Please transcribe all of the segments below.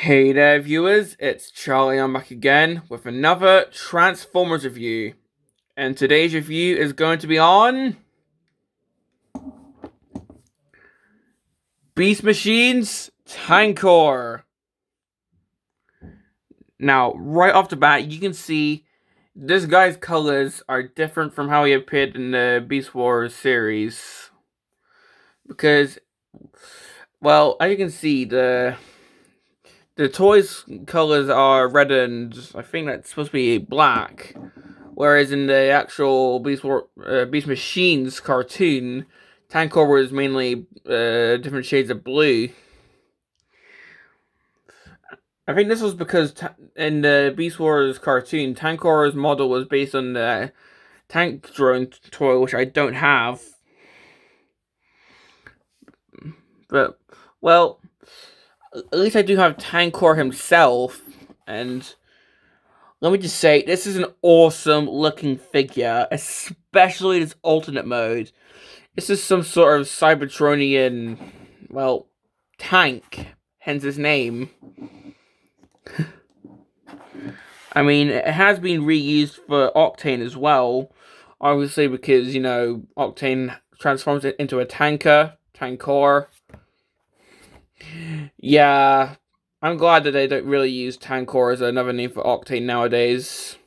Hey there, viewers, it's Charlie. I'm back again with another Transformers review. And today's review is going to be on Beast Machines Tankor. Now, right off the bat, you can see this guy's colors are different from how he appeared in the Beast Wars series. Because, well, as you can see, the toys' colors are red and I think that's supposed to be black. Whereas in the actual Beast Machines cartoon, Tankor was mainly different shades of blue. I think this was because in the Beast Wars cartoon, Tankor's model was based on the tank drone toy, which I don't have. But, well, at least I do have Tankor himself, and let me just say, this is an awesome looking figure, especially this alternate mode. This is some sort of Cybertronian, well, tank, hence his name. I mean, it has been reused for Octane as well, obviously because, you know, Octane transforms it into a Tankor. Yeah, I'm glad that they don't really use Tankor as another name for Octane nowadays.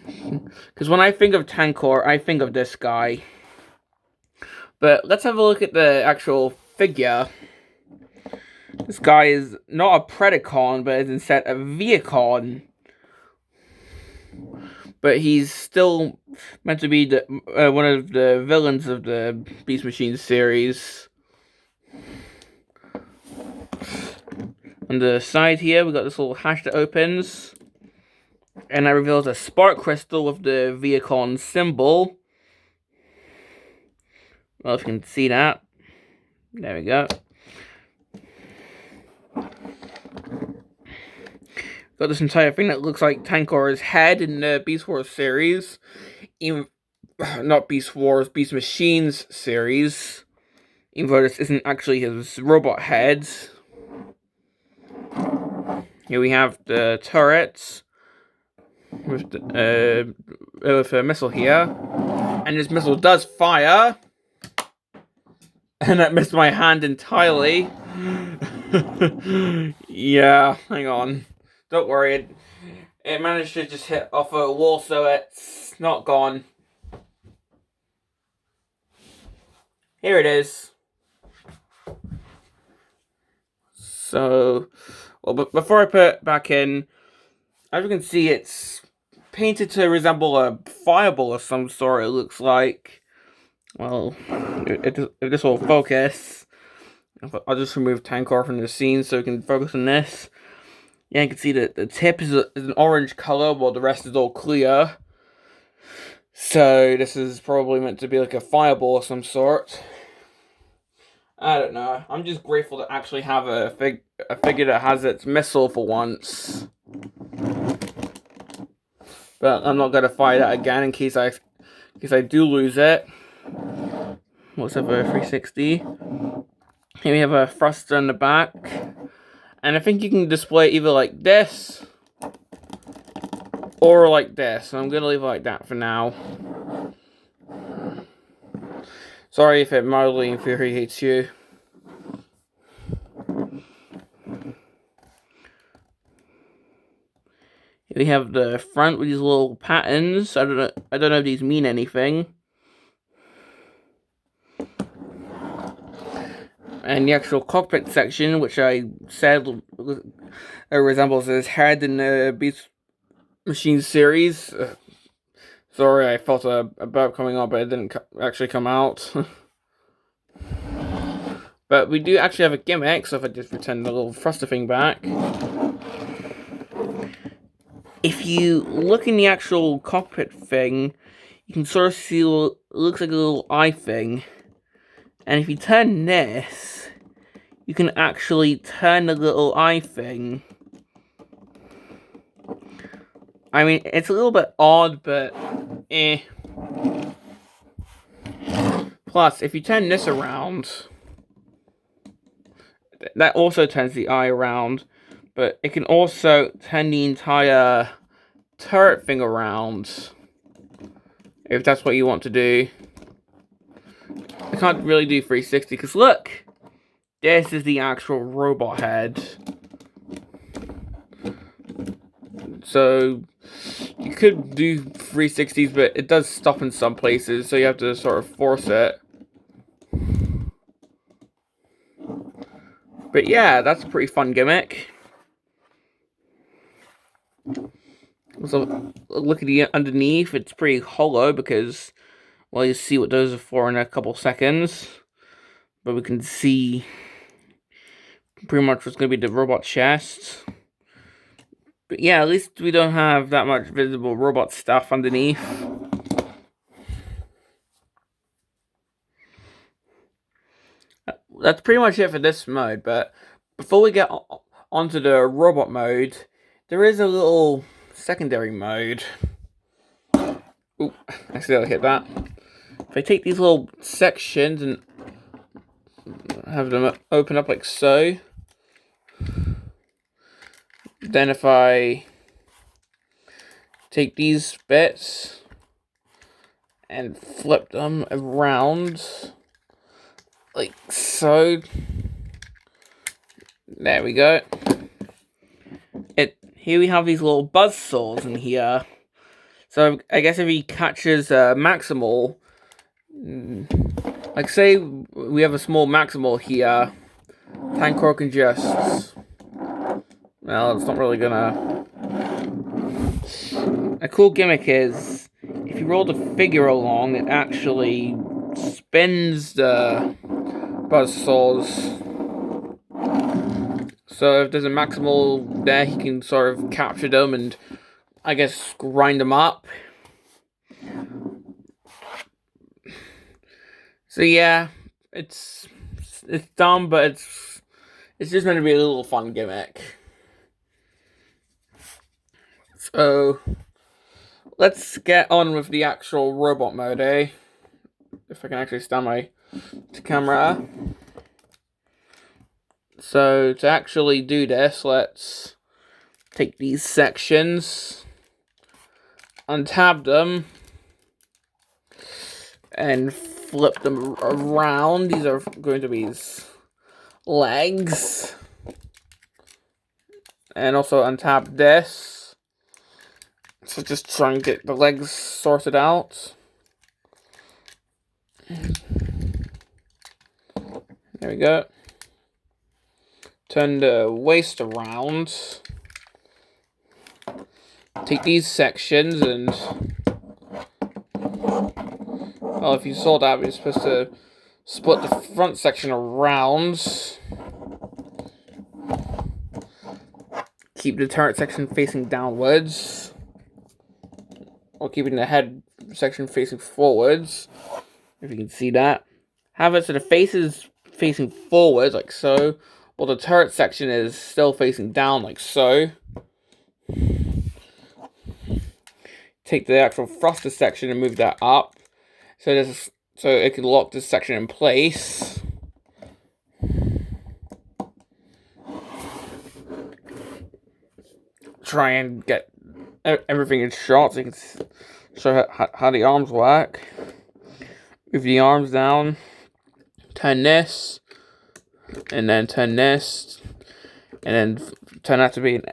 Because when I think of Tankor, I think of this guy. But let's have a look at the actual figure. This guy is not a Predacon, but is instead a Viacon. But he's still meant to be one of the villains of the Beast Machines series. On the side here, we got this little hatch that opens. And that reveals a spark crystal with the Viacon symbol. Well, if you can see that. There we go. Got this entire thing that looks like Tankor's head in the Beast Wars series. Even, not Beast Wars, Beast Machines series. Even though this isn't actually his robot head. Here we have the turrets. With a missile here. And this missile does fire. And that missed my hand entirely. Yeah, hang on. Don't worry, it managed to just hit off a wall, so it's not gone. Here it is. So, well, but before I put it back in, as you can see, it's painted to resemble a fireball of some sort, it looks like. Well, if this will focus, I'll just remove Tankor from the scene so we can focus on this. Yeah, you can see that the tip is an orange color, while the rest is all clear. So this is probably meant to be like a fireball of some sort. I don't know. I'm just grateful to actually have a figure that has its missile for once. But I'm not gonna fire that again in case I do lose it. What's up a 360? Here we have a thruster in the back. And I think you can display it either like this or like this. So I'm going to leave it like that for now. Sorry if it mildly infuriates you. Here we have the front with these little patterns. I don't know if these mean anything. And the actual cockpit section, which I said resembles his head in the Beast Machines series. Sorry, I felt a burp coming out, but it didn't actually come out. But we do actually have a gimmick, so if I just pretend the little thruster thing back. If you look in the actual cockpit thing, you can sort of see it looks like a little eye thing. And if you turn this, you can actually turn the little eye thing. I mean, it's a little bit odd, but eh. Plus, if you turn this around, that also turns the eye around, but it can also turn the entire turret thing around, if that's what you want to do. I can't really do 360, because look! This is the actual robot head. So, you could do 360s, but it does stop in some places, so you have to sort of force it. But yeah, that's a pretty fun gimmick. So, look at the underneath, it's pretty hollow because, well, you see what those are for in a couple seconds. But we can see pretty much what's going to be the robot chest. But yeah, at least we don't have that much visible robot stuff underneath. That's pretty much it for this mode, but before we get onto the robot mode, there is a little secondary mode. Oop, I accidentally hit that. If I take these little sections and have them open up like so, then if I take these bits and flip them around like so, there we go. Here we have these little buzz saws in here. So I guess if he catches Maximal, like say we have a small Maximal here, Tankor can just, well, it's not really gonna. A cool gimmick is, if you roll the figure along, it actually spins the buzzsaws. So if there's a Maximal there, he can sort of capture them and, I guess, grind them up. So yeah, it's dumb, but it's just meant to be a little fun gimmick. So let's get on with the actual robot mode, eh? If I can actually stand my camera. So to actually do this, let's take these sections, untab them, and flip them around. These are going to be his legs. And also untap this. So just try and get the legs sorted out. There we go. Turn the waist around. Take these sections and, well, if you saw that, we're supposed to split the front section around. Keep the turret section facing downwards, while keeping the head section facing forwards, if you can see that. Have it so the face is facing forwards, like so, while the turret section is still facing down, like so. Take the actual thruster section and move that up, so it can lock this section in place. Try and get everything in shot so you can show how the arms work. Move the arms down, turn this, and then turn this, and then turn that to be an,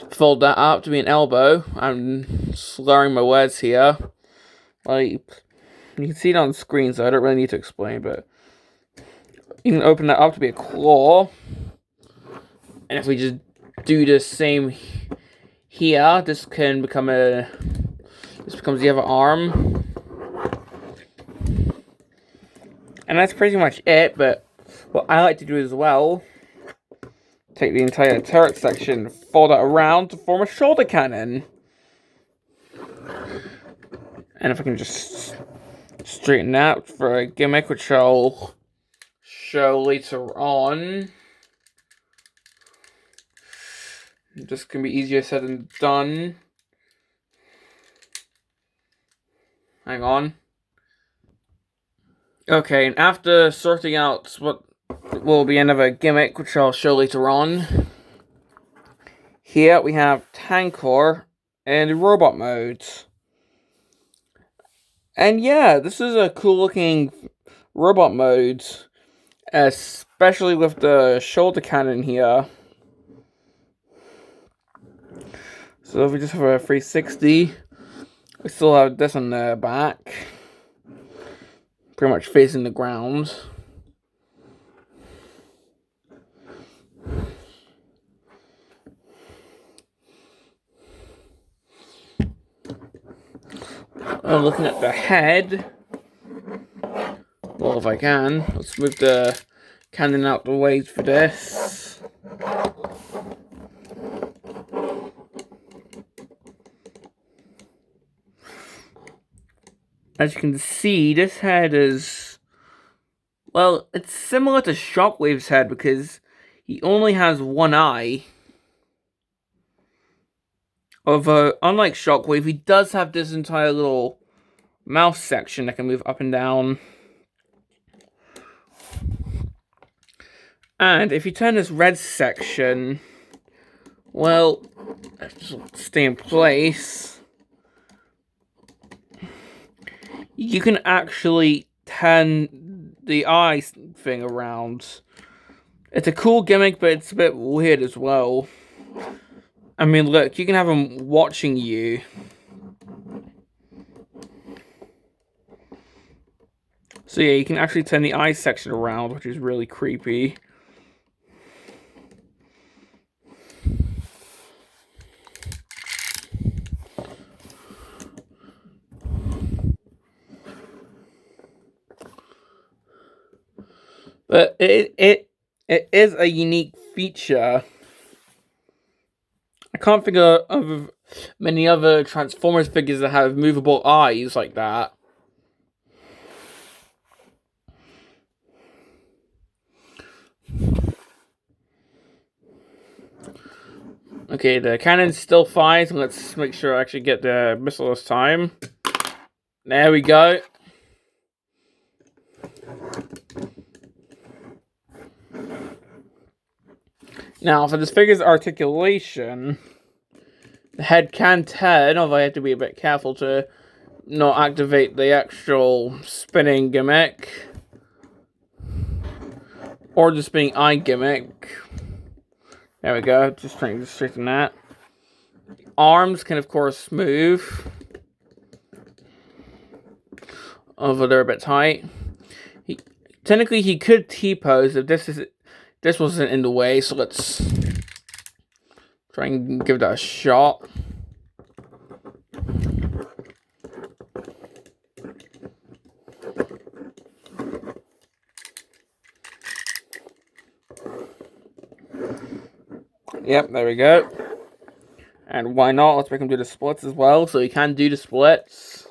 fold that up to be an elbow. I'm slurring my words here. Like, you can see it on the screen, so I don't really need to explain, but you can open that up to be a claw. And if we just do the same here, this becomes the other arm. And that's pretty much it, but what I like to do as well, take the entire turret section, fold it around to form a shoulder cannon. And if I can just straighten out for a gimmick, which I'll show later on. This can be easier said than done. Hang on. Okay, and after sorting out what will be another gimmick, which I'll show later on. Here we have Tankor and robot mode. And yeah, this is a cool looking robot mode, especially with the shoulder cannon here. So if we just have a 360, we still have this on the back, pretty much facing the ground. Looking at the head, well, if I can, let's move the cannon out the way for this. As you can see, this head is, well, it's similar to Shockwave's head because he only has one eye. Unlike Shockwave, he does have this entire little mouth section that can move up and down. And if you turn this red section, well, just stay in place, you can actually turn the eye thing around. It's a cool gimmick, but it's a bit weird as well. I mean, look, you can have him watching you. So yeah, you can actually turn the eye section around, which is really creepy. But it is a unique feature. I can't think of many other Transformers figures that have movable eyes like that. Okay, the cannon still fires. Let's make sure I actually get the missile this time. There we go. Now, for this figure's articulation, the head can turn, although I have to be a bit careful to not activate the actual spinning gimmick. Or the spinning eye gimmick. There we go, just trying to straighten that. Arms can, of course, move. Although they're a bit tight. Technically, he could T-pose if this wasn't in the way, so let's try and give that a shot. Yep, there we go. And why not? Let's make him do the splits as well, so he can do the splits.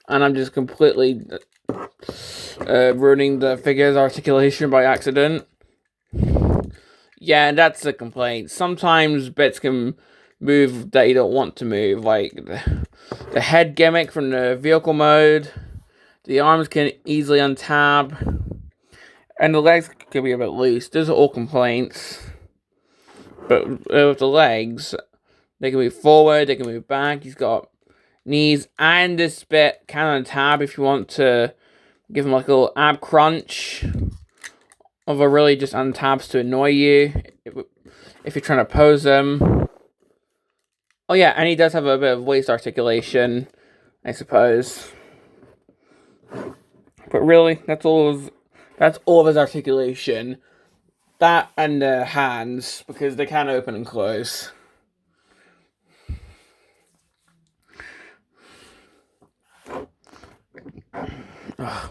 And I'm just completely ruining the figure's articulation by accident. Yeah, that's the complaint. Sometimes bits can move that you don't want to move, like the head gimmick from the vehicle mode. The arms can easily untab. And the legs can be a bit loose. Those are all complaints. But with the legs, they can move forward, they can move back. He's got knees, and this bit can untab if you want to give him like a little ab crunch. Although really just untabs to annoy you if you're trying to pose him. Oh yeah, and he does have a bit of waist articulation, I suppose. But really, that's all of his articulation. That and the hands, because they can open and close. Ugh.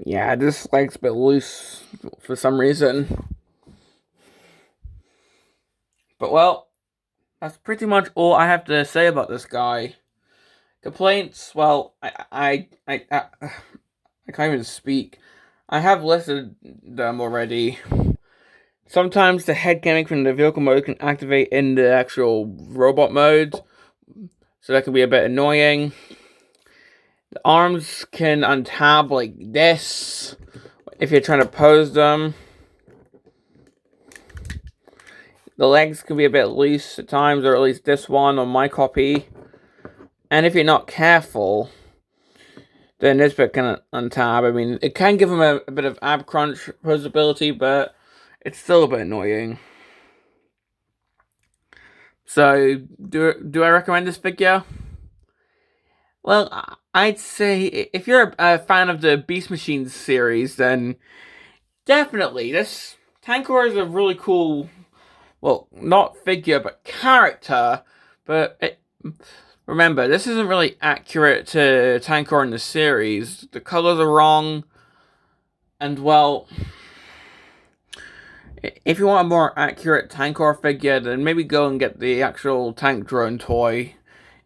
Yeah, this leg's a bit loose for some reason. But well, that's pretty much all I have to say about this guy. Complaints? Well, I can't even speak. I have listed them already. Sometimes the head gimmick from the vehicle mode can activate in the actual robot mode, so that can be a bit annoying. The arms can untab like this if you're trying to pose them. The legs can be a bit loose at times, or at least this one on my copy. And if you're not careful, then this bit can untab. I mean, it can give them a bit of ab crunch posability, but it's still a bit annoying. So, do I recommend this figure? Well, I'd say if you're a fan of the Beast Machines series, then definitely this Tankor is a really cool, well, not figure but character. But remember, this isn't really accurate to Tankor in the series. The colors are wrong, and well, if you want a more accurate Tankor figure, then maybe go and get the actual tank drone toy.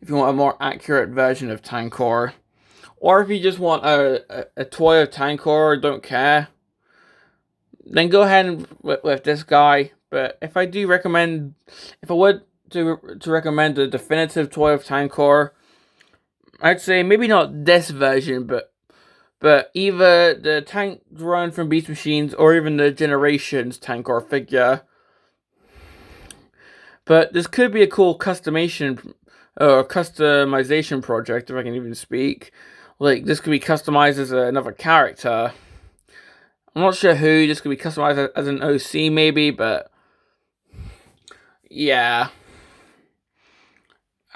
If you want a more accurate version of Tankor. Or if you just want a toy of Tankor, don't care, then go ahead with this guy. But if I would to recommend a definitive toy of Tankor, I'd say maybe not this version, but either the tank drone from Beast Machines or even the Generations Tankor figure. But this could be a cool customization project, if I can even speak. Like, this could be customized as another character. I'm not sure who. This could be customized as an OC, maybe, but yeah.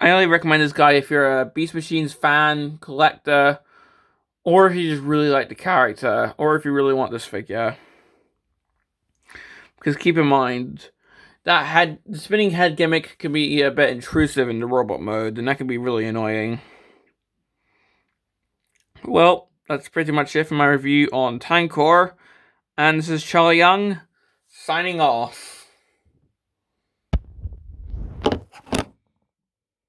I only recommend this guy if you're a Beast Machines fan, collector, or if you just really like the character, or if you really want this figure. Because keep in mind, the spinning head gimmick can be a bit intrusive in the robot mode, and that can be really annoying. Well, that's pretty much it for my review on Tankor, and this is Charlie Young, signing off.